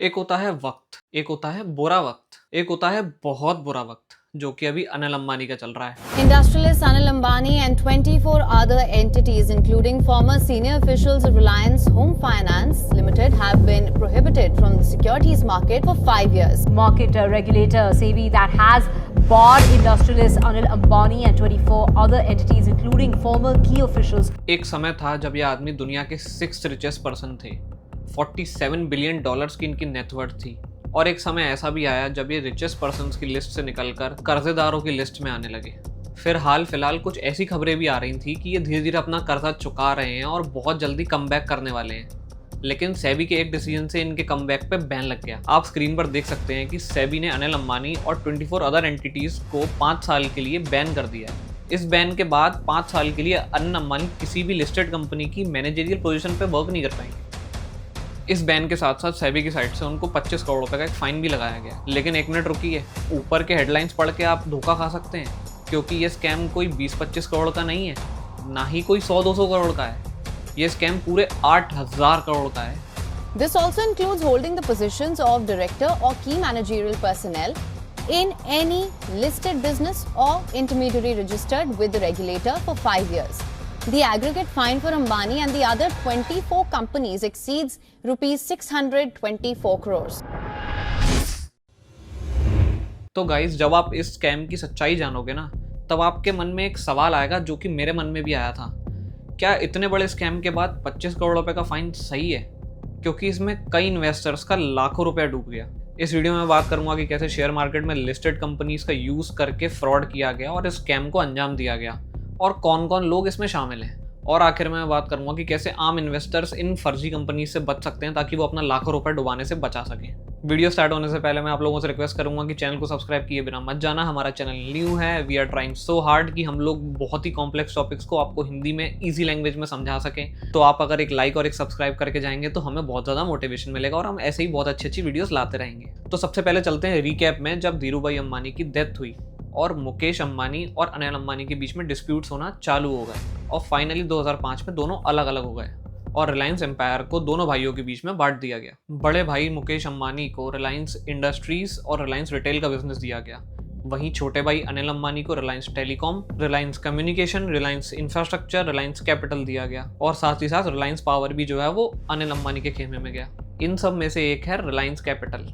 एक होता है वक्त, एक होता है बुरा वक्त, एक होता है बहुत बुरा वक्त, जो कि अभी अनिल अंबानी का चल रहा है। Industrialist Anil Ambani and 24 other entities, including former senior officials of Reliance Home Finance Limited, have been prohibited from the securities market for 5 years. Market regulator SEBI that has barred industrialist Anil Ambani and 24 other entities, including former key officials. एक समय था जब ये आदमी दुनिया के 6th richest person थे। 47 billion dollars की इनकी नेटवर्थ थी। और एक समय ऐसा भी आया जब ये रिचेस्ट पर्सन्स की लिस्ट से निकलकर कर्जेदारों की लिस्ट में आने लगे। फिर हाल फिलहाल कुछ ऐसी खबरें भी आ रही थी कि ये धीरे धीरे अपना कर्जा चुका रहे हैं और बहुत जल्दी कमबैक करने वाले हैं। लेकिन सेबी के एक डिसीजन से इनके कमबैक पे बैन लग गया। आप स्क्रीन पर देख सकते हैं कि सेबी ने अनिल अंबानी और 24 अदर एंटिटीज को 5 साल के लिए बैन कर दिया है। इस बैन के बाद 5 साल के लिए अनिल अंबानी किसी भी लिस्टेड कंपनी की मैनेजरियल पोजीशन पे वर्क नहीं कर पाएंगे। इस बैन के साथ साथ सेबी की साइड से उनको 25 करोड़ रुपए का एक फाइन भी लगाया गया। लेकिन एक मिनट रुकिए, ऊपर के हेडलाइंस पढ़ के आप धोखा खा सकते हैं, क्योंकि ये स्कैम कोई 20-25 करोड़ का नहीं है, ना ही कोई 100-200 करोड़ का है। ये स्कैम पूरे 8,000 करोड़ का है। This also includes holding the positions of director or key managerial personnel in any listed business or intermediary registered with the regulator for 5 years. The aggregate fine for Ambani and the other 24 companies exceeds rupees 624 crores. तो guys, जब आप इस scam की सच्चाई जानोगे ना, तब आपके मन में एक सवाल आएगा जो कि मेरे मन में भी आया था। क्या इतने बड़े स्कैम के बाद 25 करोड़ रुपए का फाइन सही है? क्योंकि इसमें कई इन्वेस्टर्स का लाखों रुपया डूब गया। इस वीडियो में बात करूंगा कि कैसे शेयर मार्केट में लिस्टेड कंपनीज का यूज करके फ्रॉड किया गया और इस स्कैम को अंजाम दिया गया, और कौन कौन लोग इसमें शामिल हैं। और आखिर में मैं बात करूंगा कि कैसे आम इन्वेस्टर्स इन फर्जी कंपनी से बच सकते हैं ताकि वो अपना लाखों रुपए डुबाने से बचा सकें। वीडियो स्टार्ट होने से पहले मैं आप लोगों से रिक्वेस्ट करूंगा कि चैनल को सब्सक्राइब किए बिना मत जाना। हमारा चैनल न्यू है, we are trying so hard कि हम लोग बहुत ही कॉम्प्लेक्स टॉपिक्स को आपको हिंदी में ईजी लैंग्वेज में समझा सकें। तो आप अगर एक लाइक और एक सब्सक्राइब करके जाएंगे तो हमें बहुत ज़्यादा मोटिवेशन मिलेगा और हम ऐसे ही बहुत अच्छी अच्छी वीडियोस लाते रहेंगे। तो सबसे पहले चलते हैं रिकैप में। जब धीरूभाई अंबानी की डेथ हुई और मुकेश अंबानी और अनिल अंबानी के बीच में डिस्प्यूट्स होना चालू हो गए और फाइनली 2005 में दोनों अलग अलग हो गए और रिलायंस एम्पायर को दोनों भाइयों के बीच में बांट दिया गया। बड़े भाई मुकेश अंबानी को रिलायंस इंडस्ट्रीज और रिलायंस रिटेल का बिजनेस दिया गया। वहीं छोटे भाई अनिल अंबानी को Reliance telecom, Reliance communication, Reliance infrastructure, Reliance capital दिया गया और साथ ही साथ रिलायंस पावर भी जो है वो अनिल अंबानी के खेमे में गया। इन सब में से एक है रिलायंस कैपिटल,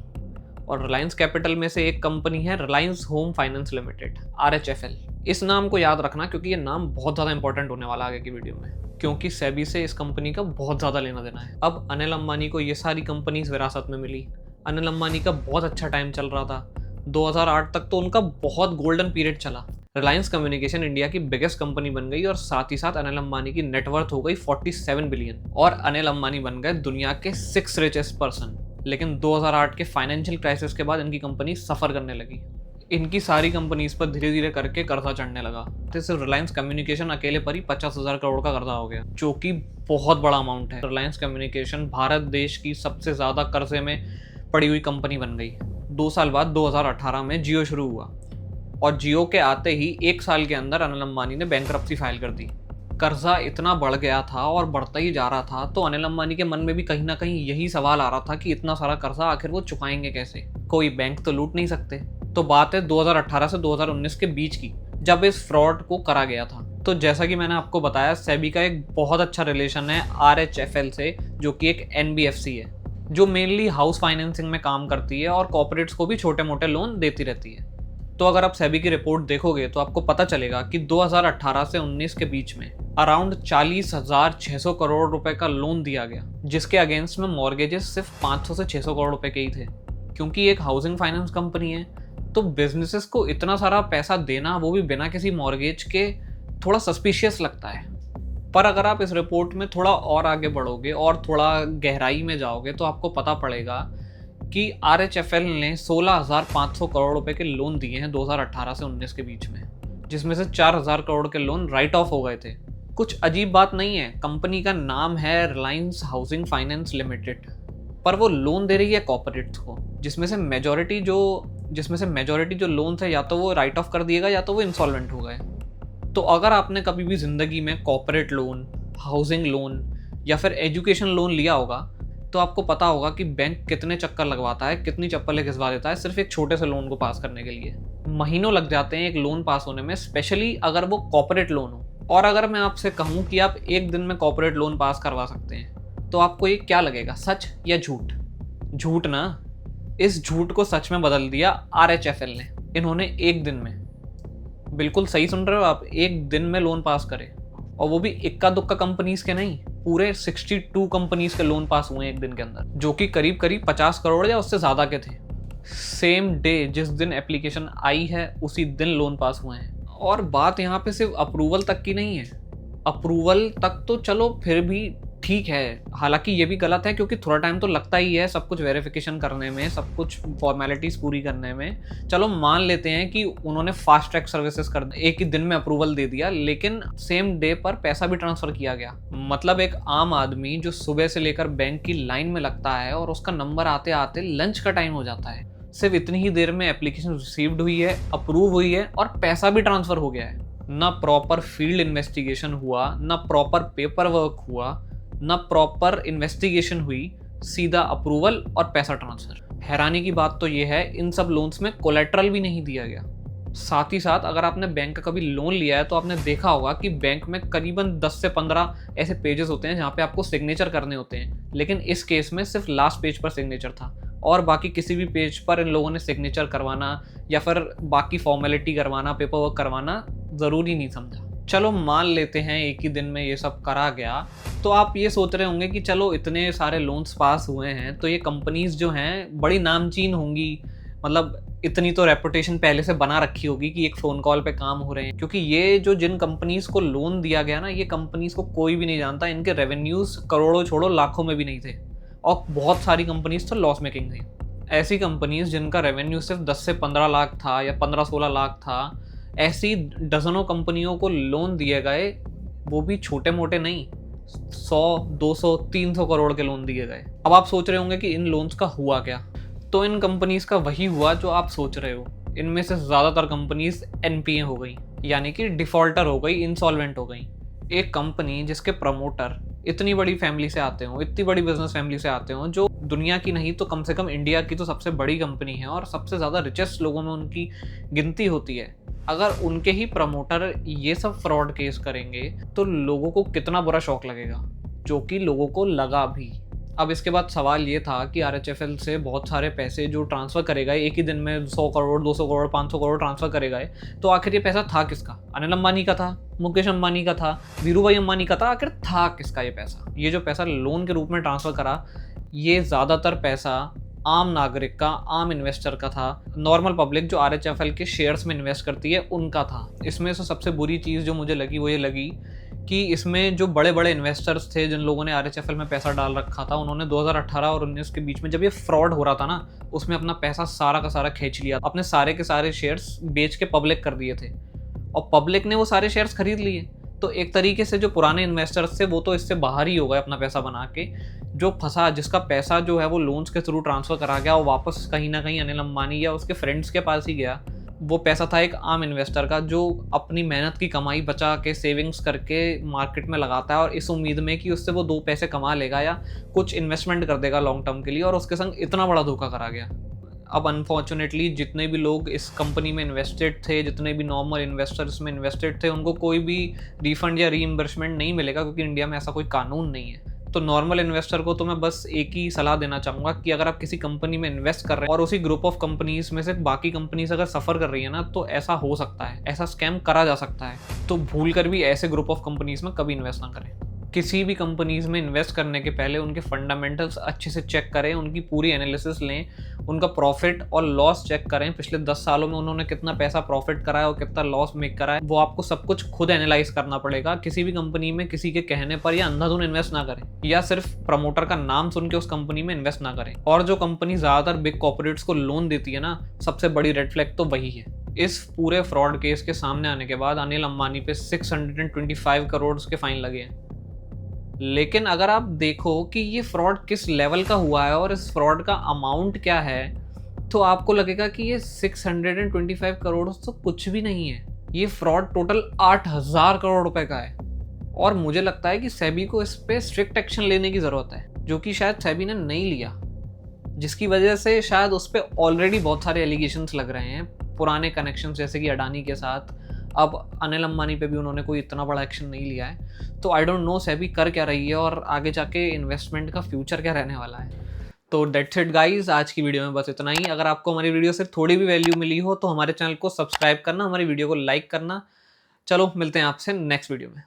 और रिलायंस कैपिटल में से एक कंपनी है Reliance home finance limited, RHFL। इस नाम को याद रखना क्योंकि ये नाम बहुत ज़्यादा इंपॉर्टेंट होने वाला आगे की वीडियो में, क्योंकि सेबी से इस कंपनी का बहुत ज़्यादा लेना देना है। अब अनिल अंबानी को ये सारी कंपनीज विरासत में मिली। अनिल अंबानी का बहुत अच्छा टाइम चल रहा था। 2008 तक तो उनका बहुत गोल्डन पीरियड चला। रिलायंस कम्युनिकेशन इंडिया की बिगेस्ट कंपनी बन गई और साथ ही साथ अनिल अंबानी की नेटवर्थ हो गई 47 बिलियन और अनिल अंबानी बन गए दुनिया के 6th रिचेस्ट पर्सन। लेकिन 2008 के फाइनेंशियल क्राइसिस के बाद इनकी कंपनी सफ़र करने लगी। इनकी सारी कंपनीज पर धीरे धीरे करके कर्जा चढ़ने लगा। तो सिर्फ रिलायंस कम्युनिकेशन अकेले पर ही 50,000 करोड़ का कर्जा हो गया, जो कि बहुत बड़ा अमाउंट है। रिलायंस कम्युनिकेशन भारत देश की सबसे ज़्यादा कर्जे में पड़ी हुई कंपनी बन गई। 2 साल बाद 2018 में जियो शुरू हुआ और जियो के आते ही 1 साल के अंदर अनिल अंबानी ने बैंकरप्सी फाइल कर दी। कर्जा इतना बढ़ गया था और बढ़ता ही जा रहा था, तो अनिल अंबानी के मन में भी कहीं ना कहीं यही सवाल आ रहा था कि इतना सारा कर्जा आखिर वो चुकाएंगे कैसे, कोई बैंक तो लूट नहीं सकते। तो बात है 2018 से 2019 के बीच की, जब इस फ्रॉड को करा गया था। तो जैसा कि मैंने आपको बताया, सेबी का एक बहुत अच्छा रिलेशन है RHFL से, जो कि एक NBFC है जो मेनली हाउस फाइनेंसिंग में काम करती है और कॉर्पोरेट्स को भी छोटे मोटे लोन देती रहती है। तो अगर आप सेबी की रिपोर्ट देखोगे तो आपको पता चलेगा कि 2018 से 19 के बीच में अराउंड 40,600 करोड़ रुपए का लोन दिया गया, जिसके अगेंस्ट में मॉर्गेजेस सिर्फ 500 से 600 करोड़ रुपए के ही थे। क्योंकि एक हाउसिंग फाइनेंस कंपनी है तो बिजनेसेस को इतना सारा पैसा देना, वो भी बिना किसी मॉर्गेज के, थोड़ा सस्पिशियस लगता है। पर अगर आप इस रिपोर्ट में थोड़ा और आगे बढ़ोगे और थोड़ा गहराई में जाओगे तो आपको पता पड़ेगा कि RHFL ने 16,500 करोड़ रुपए के लोन दिए हैं 2018 से 19 के बीच में, जिसमें से 4,000 करोड़ के लोन राइट ऑफ हो गए थे। कुछ अजीब बात नहीं है, कंपनी का नाम है रिलायंस हाउसिंग फाइनेंस लिमिटेड, पर वो लोन दे रही है कॉर्पोरेट्स को, जिसमें से मेजॉरिटी जो लोन थे या तो वो राइट ऑफ कर दिएगा या तो वो इंसॉल्वेंट हो गए। तो अगर आपने कभी भी ज़िंदगी में कॉर्पोरेट लोन, हाउसिंग लोन या फिर एजुकेशन लोन लिया होगा, तो आपको पता होगा कि बैंक कितने चक्कर लगवाता है, कितनी चप्पलें घिसवा देता है सिर्फ एक छोटे से लोन को पास करने के लिए। महीनों लग जाते हैं एक लोन पास होने में, स्पेशली अगर वो कॉर्पोरेट लोन हो। और अगर मैं आपसे कहूँ कि आप एक दिन में कॉर्पोरेट लोन पास करवा सकते हैं, तो आपको ये क्या लगेगा, सच या झूठ? झूठ ना। इस झूठ को सच में बदल दिया RHFL ने। इन्होंने एक दिन में, बिल्कुल सही सुन रहे हो आप, एक दिन में लोन पास करे, और वो भी इक्का दुक्का कंपनीज के नहीं, पूरे 62 कंपनीज के लोन पास हुए एक दिन के अंदर, जो कि करीब करीब 50 करोड़ या उससे ज़्यादा के थे। सेम डे जिस दिन एप्लीकेशन आई है उसी दिन लोन पास हुए हैं। और बात यहाँ पे सिर्फ अप्रूवल तक की नहीं है। अप्रूवल तक तो चलो फिर भी ठीक है, हालांकि ये भी गलत है क्योंकि थोड़ा टाइम तो लगता ही है सब कुछ वेरिफिकेशन करने में, सब कुछ फॉर्मेलिटीज़ पूरी करने में। चलो मान लेते हैं कि उन्होंने फास्ट ट्रैक सर्विसेज कर एक ही दिन में अप्रूवल दे दिया, लेकिन सेम डे पर पैसा भी ट्रांसफ़र किया गया। मतलब एक आम आदमी जो सुबह से लेकर बैंक की लाइन में लगता है और उसका नंबर आते आते लंच का टाइम हो जाता है, सिर्फ इतनी ही देर में एप्लीकेशन रिसीव्ड हुई है, अप्रूव हुई है और पैसा भी ट्रांसफ़र हो गया है। ना प्रॉपर फील्ड इन्वेस्टिगेशन हुआ, ना प्रॉपर पेपर वर्क हुआ, ना प्रॉपर इन्वेस्टिगेशन हुई, सीधा अप्रूवल और पैसा ट्रांसफर। हैरानी की बात तो ये है, इन सब लोन्स में कोलेट्रल भी नहीं दिया गया। साथ ही साथ अगर आपने बैंक का कभी लोन लिया है तो आपने देखा होगा कि बैंक में करीबन 10 से 15 ऐसे पेजेस होते हैं जहाँ पे आपको सिग्नेचर करने होते हैं, लेकिन इस केस में सिर्फ लास्ट पेज पर सिग्नेचर था और बाकी किसी भी पेज पर इन लोगों ने सिग्नेचर करवाना या फिर बाकी फॉर्मेलिटी करवाना, पेपर वर्क करवाना ज़रूरी नहीं समझा। चलो मान लेते हैं एक ही दिन में ये सब करा गया, तो आप ये सोच रहे होंगे कि चलो इतने सारे लोन्स पास हुए हैं तो ये कंपनीज जो हैं बड़ी नामचीन होंगी, मतलब इतनी तो रेपुटेशन पहले से बना रखी होगी कि एक फ़ोन कॉल पे काम हो रहे हैं। क्योंकि ये जो जिन कंपनीज को लोन दिया गया ना, ये कंपनीज को कोई भी नहीं जानता, इनके रेवेन्यूज़ करोड़ों छोड़ो लाखों में भी नहीं थे और बहुत सारी कंपनीज तो लॉस मेकिंग थी। ऐसी कंपनीज जिनका रेवेन्यू सिर्फ 10 से 15 लाख था या 15-16 लाख था, ऐसी डजनों कंपनियों को लोन दिए गए, वो भी छोटे मोटे नहीं, 100, 200, 300 करोड़ के लोन दिए गए। अब आप सोच रहे होंगे कि इन लोन्स का हुआ क्या, तो इन कंपनीज का वही हुआ जो आप सोच रहे हो। इनमें से ज़्यादातर कंपनीज NPA हो गई, यानी कि डिफ़ॉल्टर हो गई, इंसॉल्वेंट हो गई। एक कंपनी जिसके प्रमोटर इतनी बड़ी फैमिली से आते हों, इतनी बड़ी बिजनेस फैमिली से आते हों, जो दुनिया की नहीं तो कम से कम इंडिया की तो सबसे बड़ी कंपनी है और सबसे ज़्यादा रिचेस्ट लोगों में उनकी गिनती होती है, अगर उनके ही प्रमोटर ये सब फ्रॉड केस करेंगे तो लोगों को कितना बुरा शॉक लगेगा, जो कि लोगों को लगा भी। अब इसके बाद सवाल ये था कि RHFL से बहुत सारे पैसे जो ट्रांसफ़र करे गए, एक ही दिन में 100 करोड़, 200 करोड़, 500 करोड़ ट्रांसफ़र करे गए, तो आखिर ये पैसा था किसका? अनिल अंबानी का था, मुकेश अंबानी का था, धीरू भाई अंबानी का था, आखिर था किसका ये पैसा? ये जो पैसा लोन के रूप में ट्रांसफ़र करा, ये ज़्यादातर पैसा आम नागरिक का, आम इन्वेस्टर का था। नॉर्मल पब्लिक जो RHFL के शेयर्स में इन्वेस्ट करती है उनका था। इसमें से सबसे बुरी चीज़ जो मुझे लगी वो ये लगी कि इसमें जो बड़े बड़े इन्वेस्टर्स थे जिन लोगों ने RHFL में पैसा डाल रखा था, उन्होंने 2018 और 19 के बीच में जब ये फ्रॉड हो रहा था ना, उसमें अपना पैसा सारा का सारा खींच लिया, अपने सारे के सारे शेयर्स बेच के पब्लिक कर दिए थे और पब्लिक ने वो सारे शेयर्स खरीद लिए। तो एक तरीके से जो पुराने इन्वेस्टर्स थे वो तो इससे बाहर ही हो गए अपना पैसा बना के। जो फंसा, जिसका पैसा जो है वो लोन्स के थ्रू ट्रांसफ़र करा गया, वो वापस कहीं ना कहीं अनिल अंबानी या उसके फ्रेंड्स के पास ही गया। वो पैसा था एक आम इन्वेस्टर का जो अपनी मेहनत की कमाई बचा के, सेविंग्स करके मार्केट में लगाता है और इस उम्मीद में कि उससे वो 2 पैसे कमा लेगा या कुछ इन्वेस्टमेंट कर देगा लॉन्ग टर्म के लिए, और उसके संग इतना बड़ा धोखा करा गया। अब अनफॉर्चुनेटली जितने भी लोग इस कंपनी में इन्वेस्टेड थे, जितने भी नॉर्मल इन्वेस्टर्स में इन्वेस्टेड थे, उनको कोई भी रिफंड या रीइंबर्समेंट नहीं मिलेगा, क्योंकि इंडिया में ऐसा कोई कानून नहीं है। तो नॉर्मल इन्वेस्टर को तो मैं बस एक ही सलाह देना चाहूँगा कि अगर आप किसी कंपनी में इन्वेस्ट कर रहे हैं और उसी ग्रुप ऑफ कंपनीज में से बाकी कंपनीज अगर सफ़र कर रही है ना, तो ऐसा हो सकता है, ऐसा स्कैम करा जा सकता है। तो भूल कर भी ऐसे ग्रुप ऑफ कंपनीज में कभी इन्वेस्ट ना करें। किसी भी कंपनीज में इन्वेस्ट करने के पहले उनके फंडामेंटल्स अच्छे से चेक करें, उनकी पूरी एनालिसिस लें, उनका प्रॉफिट और लॉस चेक करें, पिछले 10 सालों में उन्होंने कितना पैसा प्रॉफिट करा है और कितना लॉस मेक करा है, वो आपको सब कुछ खुद एनालाइज करना पड़ेगा। किसी भी कंपनी में किसी के कहने पर या अंधाधुन इन्वेस्ट ना करें, या सिर्फ प्रमोटर का नाम सुन के उस कंपनी में इन्वेस्ट ना करें। और जो कंपनी ज़्यादातर बिग कॉर्पोरेट्स को लोन देती है ना, सबसे बड़ी रेड फ्लैग तो वही है। इस पूरे फ्रॉड केस के सामने आने के बाद अनिल अंबानी पे 625 करोड़ के फाइन लगे हैं। लेकिन अगर आप देखो कि ये फ्रॉड किस लेवल का हुआ है और इस फ्रॉड का अमाउंट क्या है, तो आपको लगेगा कि ये 625 करोड़ तो कुछ भी नहीं है। ये फ्रॉड टोटल 8000 करोड़ रुपए का है और मुझे लगता है कि सेबी को इस पे स्ट्रिक्ट एक्शन लेने की ज़रूरत है। जो कि शायद सेबी ने नहीं लिया, जिसकी वजह से शायद उस पर ऑलरेडी बहुत सारे एलिगेशंस लग रहे हैं पुराने कनेक्शंस, जैसे कि अडानी के साथ। अब अनिल अंबानी पे भी उन्होंने कोई इतना बड़ा एक्शन नहीं लिया है। तो आई डोंट नो सेबी कर क्या रही है और आगे जाके इन्वेस्टमेंट का फ्यूचर क्या रहने वाला है। तो डेट्स इट गाइज, आज की वीडियो में बस इतना ही। अगर आपको हमारी वीडियो से थोड़ी भी वैल्यू मिली हो तो हमारे चैनल को सब्सक्राइब करना, हमारी वीडियो को लाइक करना। चलो मिलते हैं आपसे नेक्स्ट वीडियो में।